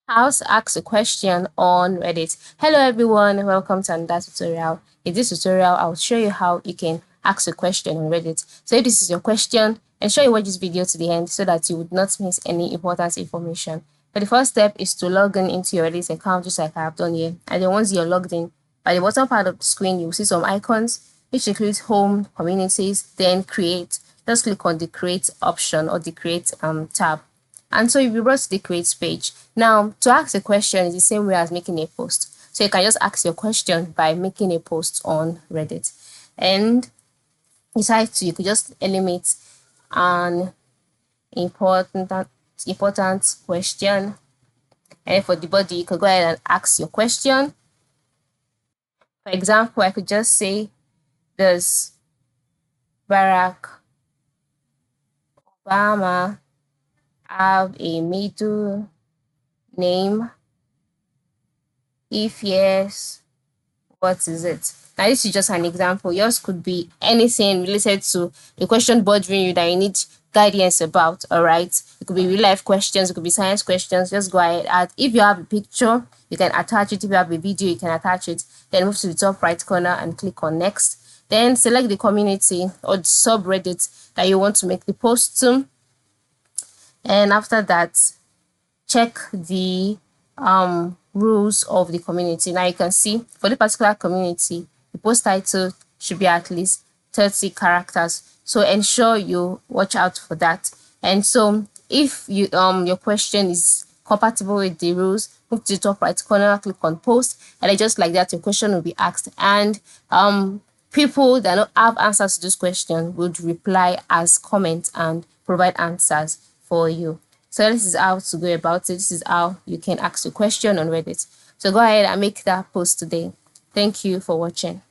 How to ask a question on Reddit. Hello everyone, welcome to another tutorial. In this tutorial, I'll show you how you can ask a question on Reddit. So if this is your question, ensure you watch this video to the end so that you would not miss any important information. But the first step is to log in into your Reddit account just like I have done here. And then once you're logged in, by the bottom part of the screen, you'll see some icons, which includes home, communities, then create. Just click on the create option or the create tab. And so you'll be brought to the create page. Now, to ask a question is the same way as making a post. So you can just ask your question by making a post on Reddit. And besides, you could just eliminate an important question. And for the body, you could go ahead and ask your question. For example, I could just say, does Barack Obama have a middle name? If yes, what is it? Now, this is just an example. Yours could be anything related to a question bothering you that you need guidance about. All right, it could be real life questions, it could be science questions. Just go ahead. And if you have a picture, you can attach it. If you have a video, you can attach it. Then move to the top right corner and click on next. Then select the community or the subreddit that you want to make the post to. And after that, check the rules of the community. Now you can see for the particular community, the post title should be at least 30 characters. So ensure you watch out for that. And so if you your question is compatible with the rules, move to the top right corner, click on post, and then just like that, your question will be asked. And people that don't have answers to this question would reply as comments and provide answers for you. So this is how to go about it. This is how you can ask a question on Reddit. So go ahead and make that post today. Thank you for watching.